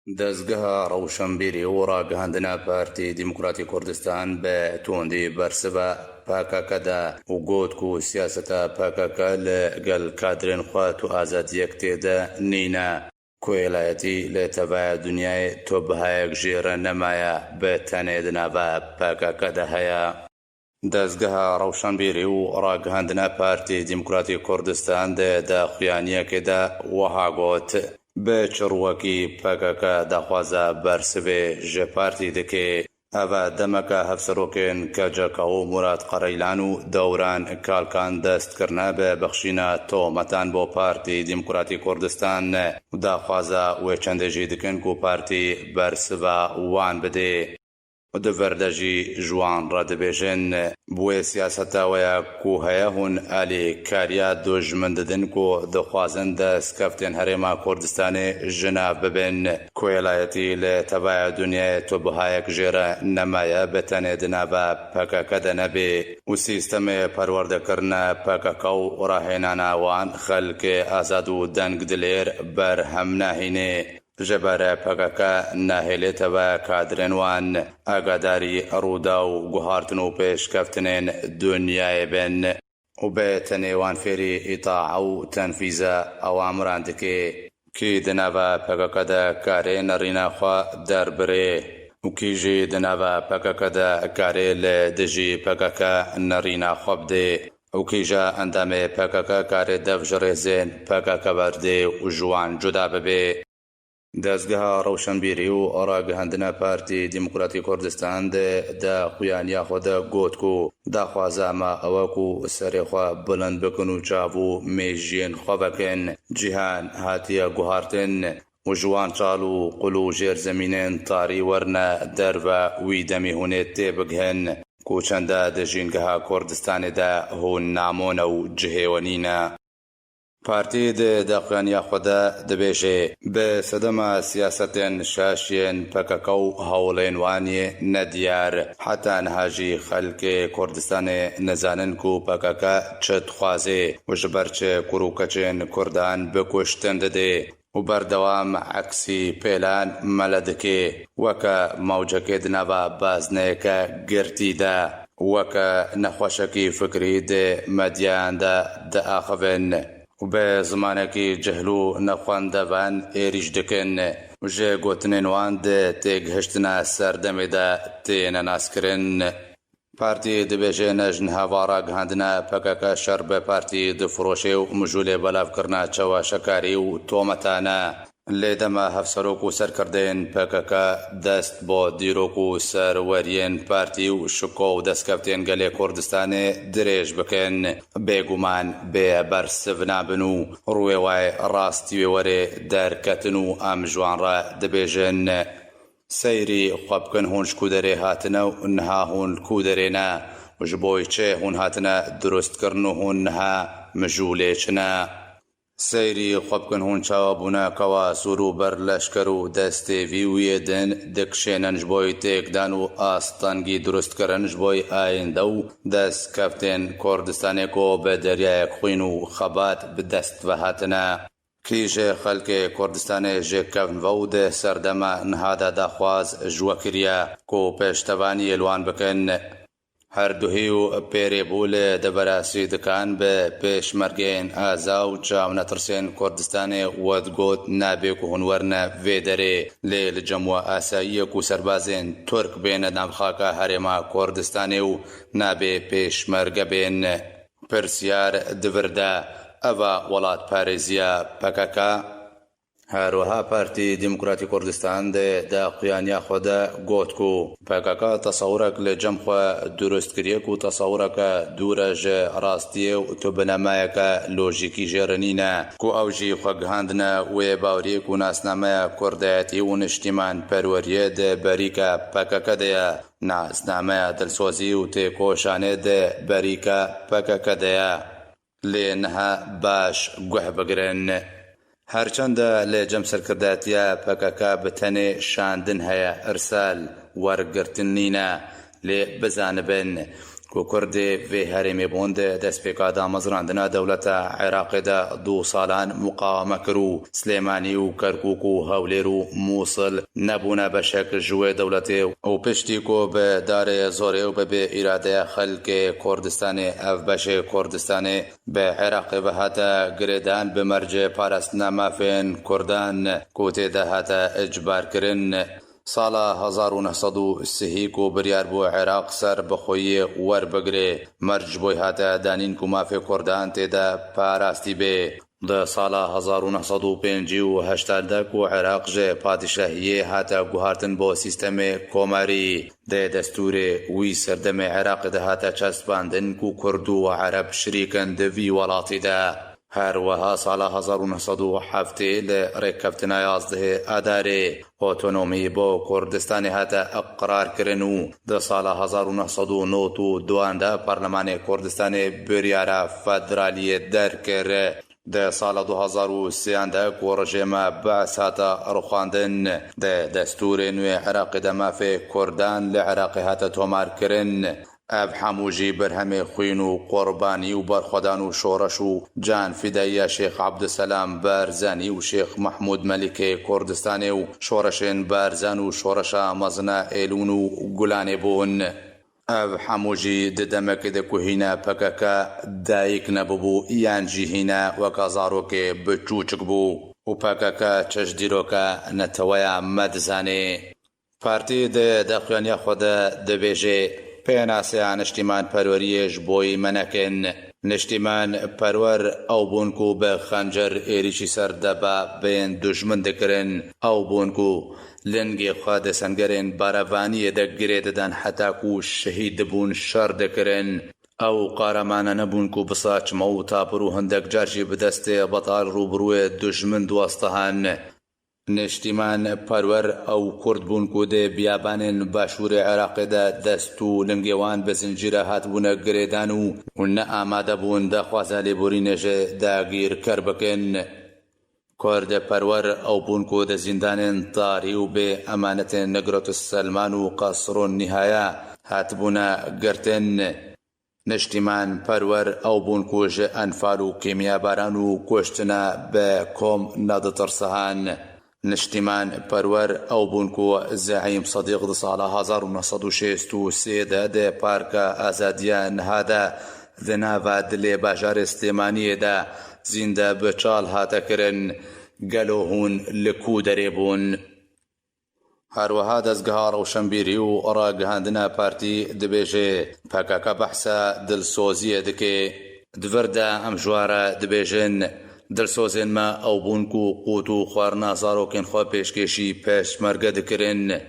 دەستگەها ڕەوشەمبیری و ڕاگەهاندنا پارتی دیموکراتی کوردستان بە توندی بەرسبە پاکەکەدا و گوتک و سیاسەتە پاکەکە لەگەڵ کادرێن خوات و ئازادیەک تێدا نینە کۆیلایەتی لە تەڤایە دنیای تۆ بەهایەک ژێرە نەمایە بە تەنێدناڤە پاکەکەدا هەیە. دەستگەها ڕەوشەمبیری و ڕاگەهاندنا پارتی دیموکراتی کوردستان داخوایانیەکێدا وەها گوت بە چڕوەکی پاکەکە داخوازە بەرسبێ ژە پارتی دەکێ ئەڤە دەمەکە هەفسەرۆکێن کە جەکە و موراد قەرەیلان و دەوران کالکان دەستکردە بە بەخشینە تۆمەتان بۆ پارتی دیموکراتی کوردستان داخوازە وێ چەندێژی دکن و پارتی بەرسبە وان بدێ دڤەردەژی ژوان ڕادبێژن بوێ سیاسەتاوەیە کو هەیە هون ئالی کاریا دۆژمن ددن و دەخوازن دەستکەفتێن هەرێما کوردستانی ژنا ببن کۆیلایەتی لە تەڤایە دنیای تۆ بەهایەک ژێرە نەمایە بەتەنێدنا بە پاکەکەدا نەبێ و سیستەمێ پەروەردەکردنە پاکەکە و ڕاهێناناوان خەلکێ ئازاد و دەنگ دلێر بەرهەم ناهینێ ژەبارە پاکەکە ناهێلێتەوە کادرێنوان ئاگاداری ڕوودا و گوهارتن و پێشکەفتنێن دنیای بن و بێتە نێوان فێری ئیتاع و تەنفیزە ئەوامران دکێ کی دناڤە پاکەکەدا کارێ نەڕیناخوا دەربرێ و کیژی دناڤە پاکەکەدا کارێ لە دژی پاکەکە نەڕیناخوا بدێ و کیژە ئەندامێ پاکەکە کارێ دەڤژڕێزێن پاکەکە بەردێ و ژوان جودا ببێ. دەستگەها ڕەوشەمبیری و ڕاگەهاندنا پارتی دیموکراتی کوردستان داخوایانیا خۆدا گوتک و داخوازامە ئەوەکو سەرێخوا بڵند بکن و چاو و مێژێن خۆ بکەن جیهان هاتیە گوهارتن و ژوان چاڵ و قوڵ و ژێرزەمینێن تاری وەرنە دەرڤە وی دەمی هونێت تێبگهن و چەندە دەژینگەها کوردستانێدا هون نامۆنە و جهێوەنینە. پارتی داخوایانیا خۆدا دەبێژێ بە سەدەما سیاسەتێن شاشێن پاکەکە و هەوڵێن وانیێ نەدیار حتا نەهاژی خەلکێ کوردستانێ نەزانن و پاکەکە چت خوازێ و ژبەرچێ کوڕوکەچێن کوردان بکوشتن دەدێ و بەردەوام عەکسی پێلان مەلە دکێ وەکە مەوجەکێ دناڤە بازنەیەکە گرتیدا وەکە نەخۆشەکی فکری مەدیاندا دەئاخەڤن و بە زمانێکی جەهل و نەخواندەڤان ئێریش دکن و ژێ گوتنێن وان تێگەهشتنە سەردەمێدا تێنە ناسکردن. پارتی دەبێژێ نەژن هەوا ڕاگەهاندنە پاکەکە شەڕ بە پارتی دفرۆشێ و مژولێ بەلافکردنە چاوەشەکاری و تۆمەتانە لێدەمە هەفسەرۆک و سەرکردێن پاکەکە دەست بۆ دیرۆک و سەروەریێن پارتی و شکۆ و دەستکەفتێن گەلێ کوردستانێ درێژ بکەن بێگومان بێ بەرسڤ نابن و ڕوێ وای ڕاستی وێوەرێ دەرکەتن و ئەم ژوانڕە دەبێژن سەیری خوا بکەن هون شکودەرێ هاتنە و نها هون کودەرێنە و ji بۆی چێ هون هاتنە دروستکردن و هون نها مژولێچنە سەیری خوا بکەن هون چاوە بوونەکەوە سوور و بەر لەشکەر و دەستێڤی وێدن دەکشێنن ji بۆی تێکدان و ئاستانگی دروستکردن ji بۆی ئایندە و دەستکەفتێن کوردستانێکۆ بە دەریایەک خوین و خەبات بدەست بەهاتنە کیژێ خەلکێ کوردستانێ ژێکەڤنڤە و دێ سەردەمە نهادا داخواز ژوەکریە کۆ پێشتەوانی ئێلوان بکەن هەردووهی و پێرێبوو لێ دەبەراسی دکان بە پێشمەرگێن ئازا و چاو نەترسێن کوردستانێ وەدگوت نابێک و هونوەرنە vê derê lê li cemwa asayiyek û serbazên Turk bêne navxaka herêma Kurdistanê û nabê pêşmerge bên pirsyar divirde ئەڤە وڵاتپارێزیە پەکەکە هەروەها پارتی دیموکراتی کوردستان داخوایانیا خۆدا گوتک و پاکەکە تەسەورێک لە جەمخوا دروستکردیەک و تەسەورەکە دوورە ژە ڕاستیە و تۆ بنەمایەکە لۆژیکی ژێرەنینە کو ئەوژی خۆگەهاندنە وێ باوریەک و ناسنامەیە کوردایەتی و نیشتیمان پەروەریە بەریکە پاکەکەدەیە ناسنامەیە دڵسۆزی و تێکۆشانێ بەریکە پاکەکەدەیە لێ نەها باش گوێ بگرن هەرچەندە لێ جەمسەرکرداتیە پاکەکە بتەنێ شاندن هەیە ئەرسال وەرگرتن نینە لێ بزانبن کو کرد و هرمی بوند دست پیکادا مزراندنا دولت عراق دا 2 سالان مقاومه کرو سلیمانی و کرکوک و هولیر و موصل نبونه بشکل جوه دولت و پشتی کو به دار زوره و به اراده خلق کردستان اف بش کردستان به عراق و حتی گردان به مرج پارستنا مافین کردان کوته ده حتی اجبار کرن سالا 1930 کو بریار بو عراق سر بخوی ور بگره مرج بوی حتی دانین کو مافی کردان تیدا پاراستی به ده سالا 1958 کو عراق جه پادشاهی حتی گوهارتن با سیستم کوماری ده دستور وی سردم عراق ده حتی چسباندن کو کردو و عرب شریکن ده وی ولاتی ده هر وها سالا 1907 لرکبتنا 11 اداره اتونومی با کردستان حتی اقرار کرنو ده سالا 1992 ده پارلمان کردستان بریارا فدرالی در کر ده سال 2003 ده کو رژیم بعث هاتا رخاندن ده دستور نوی عراق ده مافی کردان لعراق هاتا تومار کرن اف حموجی برهم خوین و قربانی و برخدان و شورش و جان فدایی شیخ عبدالسلام بارزانی و شیخ محمود ملک کردستانی و شورشین بارزان و شورش مزنا ایلون و گلان بون اف حموجی ددمک ده کوهینا پککا دایک نببو یانجی هینا وکازارو که بچوچک بو و پککا چشدیرو که نتویا مدزانه پارتی ده دخوانیا خود ده بیجه پیناسیان نشتیمان پروریش بوی منکن نشتیمان پرور او بونکو به خنجر ایریشی سر دبا بین دشمن دکرن او بونکو لنگی خواد سنگرین باروانی دگره ددن حتا کو شهید بون شر دکرن او قارمان نبون کو بساچ موتا پرو هندک جارجی بدست بطال روبروی دشمن دوستهان نشتیمان پرور او کرد بون کو ده بیابان باشور عراق ده دستو لنگیوان بزنجیره هات بونه گریدانو و نه آماده بون ده خوازالی بورینش ده گیر کر بکن کرد پرور او بون کو ده زندان طاریو به امانت نگرت السلمان و قصر نهایا هات بونه گرتن نشتیمان پرور او بون کوش انفال و کیمیا باران و کشتنا به کم ندترسهان نشتیمان پرور او بونکو زعیم صدیق ده سال 1963 ده پارک آزادیان هاده ده ناوا دلی باجار استیمانی ده زنده بچال هاته کرن گلو هون لکو دری بون هر وها دزگاه روشنبیری و راگهاندنا پارتی دبیجه پاکاکا بحثا دلسوزیه دکه دورده امجواره دبیجن دلسوزین ما او بونکو قوتو خوارنا زاروکن خواه پیشکشی پیش مرگه دکرن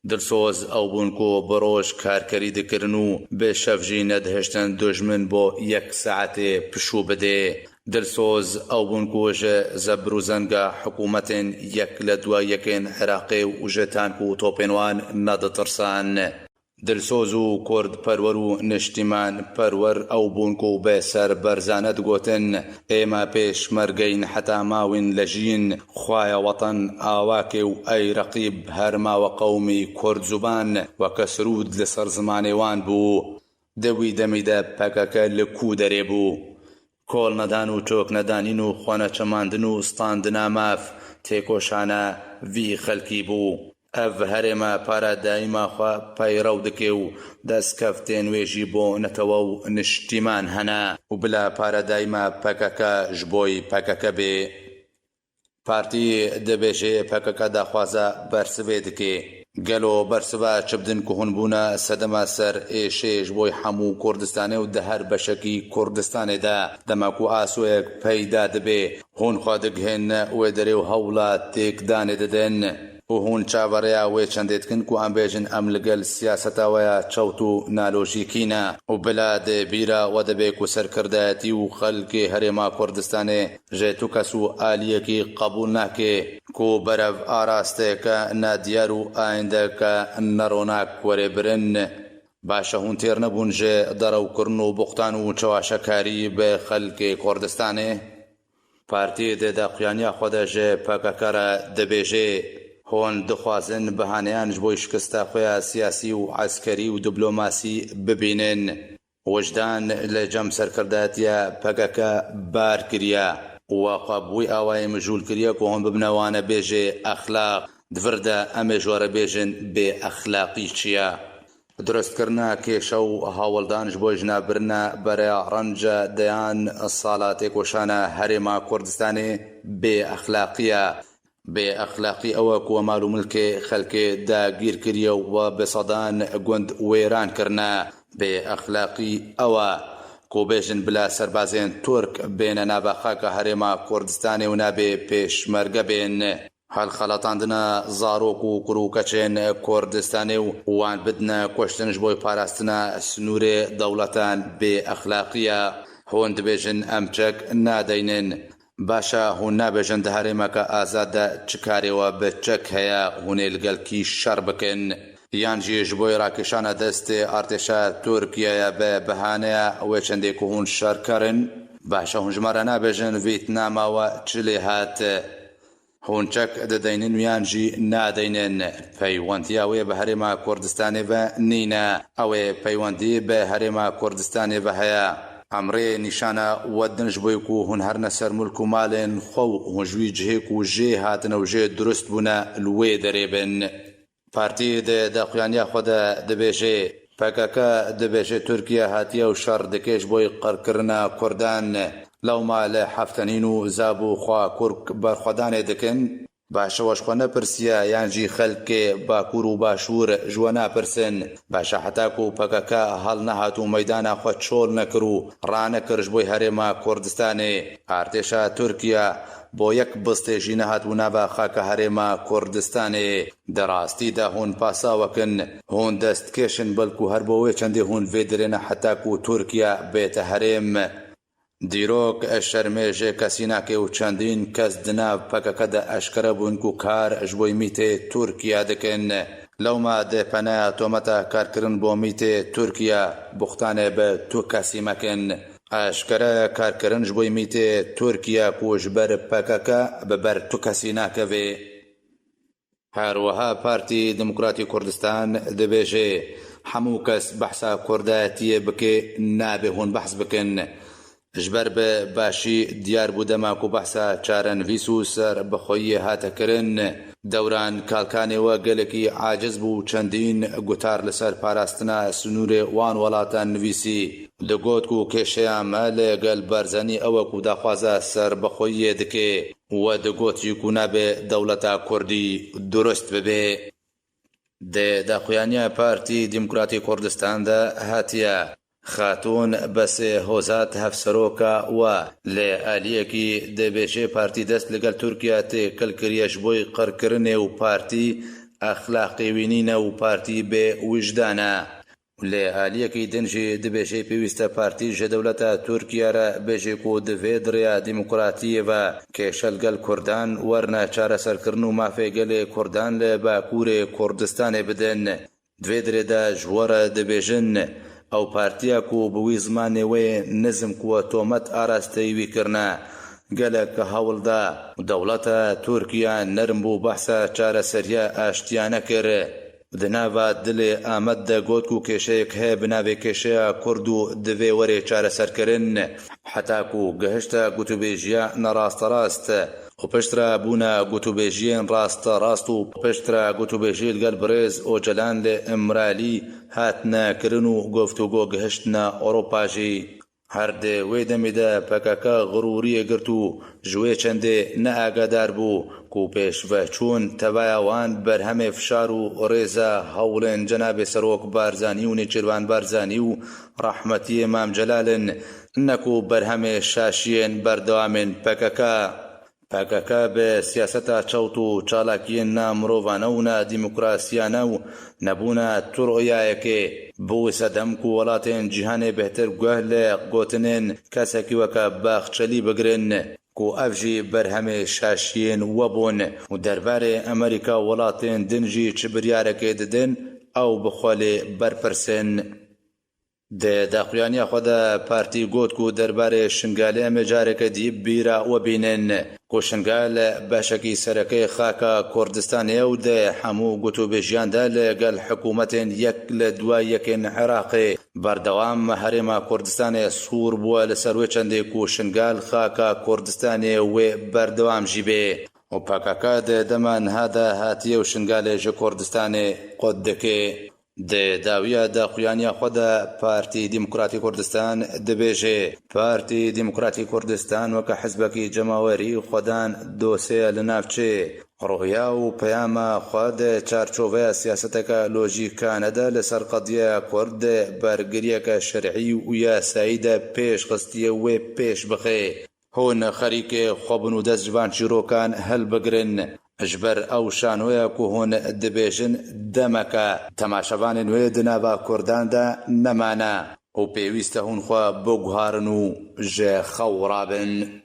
دلسوز او بونکو بروش کارکری دکرنو به شفجی ندهشتن دجمن با 1 ساعت پشو بده دلسوز او بونکو زبرو زنگا حکومت یک لدوا یکن عراقی و جتانکو توپنوان ندترسان دلسوز و کرد پرور و نشتیمان پرور او بونکو به سر برزاند گوتن ایما پیش مرگین حتا ماوین لجین خواه وطن آواکی و ای رقیب هرما و قومی کرد زبان و کسرود لسر زمانیوان بو دوی دمی ده پککه لکو داری بو کول ندان و چوک ندانین و خوانه چماندن و ستاندنا ماف تیکوشانه وی خلکی بو اف هرما پارا دائما خوا پیرو دکه و دست کفتین ویجی بو نتوو نشتیمان هنا و بلا پارا دائما پککا جبوی پککا بی پارتی دبیجه پککا دا خوازا برسبه دکه گلو برسبه چبدن که هون بونا سدما سر ایشه جبوی حمو کردستانه و ده هر بشکی کردستانه ده دمکو آسویک پیدا دبی هون خوادق هن و دره و حولا تیک دانه ددن و هون چاوریا وی چندیت کن کو هم بیجن ام لگل سیاستا ویا چوتو نالوژیکینا و بلاد بیرا و دبیکو سرکرداتی و خلق هرما کردستان جیتو کسو آلیه کی قبول ناکه کو برف آراسته که نادیار و آینده که نروناک وری برن باشه هون تیر نبون جه درو کرن و بختان و چواشکاری به خلق کردستانه پارتی ده دقیانیا خود جه پاککر دبیجه هون دخوازن بهانیان جبوی شکستا خویا سیاسی و عسکری و دیپلماسی ببینن وجدان لجم سرکرداتیا پکک بار کریا وقبوی آوای مجول کریا که هم ببنوانه بیجه اخلاق دورده امی جواره بیجن به اخلاقی چیا درست کرنا که شو هاولدانش بوی جنابرنا برای رنج دیان صالات کوشانه هرما کردستانی به اخلاقی او کو مال و ملک خلک دا گیر کریه و بصدان گند ویران کرنا به اخلاقی او کو بیجن بلا سربازین ترک بین نابخاک هرما کردستانی و نابه پیشمرگه بین هل خلطاندنا زاروک و کروکچین کردستانی وان بدنا کشتنش بوی پاراستنا سنور دولتان به اخلاقیه هون دبیجن امچک نادینن باشا هون نابیجن دهرما که آزاد چکاری و بچک هیا هون لگلکی شر بکن یان جیش بوی راکشان دست ارتشا ترکیه به بهانه و چنده که هون شر کرن باشا هون جماره نابیجن ویتنام و چلی هات هونچک ددینن ویانجی نادینن پیوندیاوی به هرما کردستانی و نینا اوی پیوندی به هرما کردستانی و هیا امری نشانه ودنش بویکو هون هر نسر ملکو مالن خو هنجوی جهیکو جه هاتن و جه درست بونا لوی دریبن پارتی ده قیانیا خود دبیجه پکک دبیجه ترکیه هاتیه و شر دکیش بوی قرکرنا کردان لو ما لحفتنینو زابو خوا کرک برخودان دکن باشه وشخوا نپرسیا یانجی خلک باکور و باشور جوانا پرسن باشه حتا کو پککا حل نهاتو میدانا خوا چول نکرو رانکرش بوی هرما کردستانی ارتشا ترکیه بو یک بسته جی نهاتو نوا خاک هرما کردستانی دراستی ده هون پاسا وکن هون دست کشن بلکو هر بوی چنده هون ویدرین حتا کو ترکیه بیت هرم دیروک شرمیجه کسی نکه و چندین کس دناو پکک ده اشکره بون کو کار اجبوی میت ترکیه دکن لو ما ده پناه تومتا کار کرن بو میت ترکیه بختانه به تو کسی مکن اشکره کار کرن جبوی میت ترکیه کو جبر پکک ببر تو کسی نکه وی هروها پارتی دموکراتی کردستان دبیجه همو کس بحثا کرداتیه بکه نابه هون بحث بکن جبر به باشی دیار بوده ماکو بحثا چارن ویسو سر بخویی هاته کرن دوران کالکانی و گلکی عاجز بو چندین گوتار لسر پاراستنا سنور وان ولاتان نویسی دگوت کو کشه مال گل برزنی او کو دخوازه سر بخویی دکه و دگوت یکونه به دولتا کردی درست ببه ده داخویانیا پارتی دموکراتی کردستان ده هاتیه خاتون بس هوزات هفسروکا و لآلیه کی دبیشه پارتی دست لگل ترکیه تی کل کریش بوی قرکرنه و پارتی اخلاقی وینینه و پارتی به وجدانه لآلیه کی دنجی دبیشه پیوسته پارتی جدولت ترکیه را بیشه کو دوی دریا دموکراتی و کشلگل کردان ورنه چاره سرکرنو مافی گل کردان لباکور کردستان بدن دوی دریا دا جوار دبیشن او پارتیا کو بوی زمانه و نظم کو تومت آراسته وی کرنا گلک هول دا دولت ترکیه نرم بو بحثا چاره سریا اشتیانه کر دناوا دل آمد دا گوت کو کشه که بناوی کشه کردو دوی وری چاره سر کرن حتا کو گهشتا گوتوبیجیا نراست راست و پشترا بونا گوتوبیجین راست و پشترا گوتوبیجیل گل بریز او جلان لامرالی هاتنا کرنو گفتگو گهشتنا اروپا جی هر ده ویدمی ده پکاکا غروری گرتو جوی چنده نه آگادار بو کو پیش و چون تبایوان بر همه فشار و ریزا حولن جناب سروک بارزانی و نیچروان بارزانی و رحمتی امام جلالن نکو بر همه شاشین بردوامن پکاکا به سیاستا چوتو چالاکین نا مرووانا و نا دیموکراسیانا و نبونا ترعیه که بو صدم کو ولاتین جهان بهتر گوهل گوتنین کسکی وکا باخچلی بگرن کو افجی بر همه شاشین وبون و دربار امریکا ولاتین دنجی چبریاره که ددن او بخوالی برپرسن داخویانی خود پارتی گوت کو درباره شنگالی مجارک دی بیرا و بینن کو شنگال باشکی سرکی خاکا کردستان او ده همو گوتو بجیان ده لگل حکومت یک لدوا یکن عراقی بردوام هرما کردستان سور بوا لسروی چنده کو شنگال خاکا کردستان و بردوام جیبه و پاکاکا ده دمان هادا هاتیه و شنگال جه کردستان قدکه د داویه داخویانی خود پارتی دموکراتی کردستان دبیجه پارتی دموکراتی کردستان وکه حزبکی جماوری خودان دوسیه لنافچه رویا و پیام خود چارچوبه سیاستک لوژیکانه ده لسر قضیه کرد برگریه شرعی و یا سایده پیش خستیه و پیش بخی هون خریک خوابن و دست جوان چیروکان هل بگرن اجبر او شانویا کو هون دبیجن دمکا تماشاوان نوی دنابا کردان دا نمانا او پیویسته هون خوا بگوهارنو جه خورابن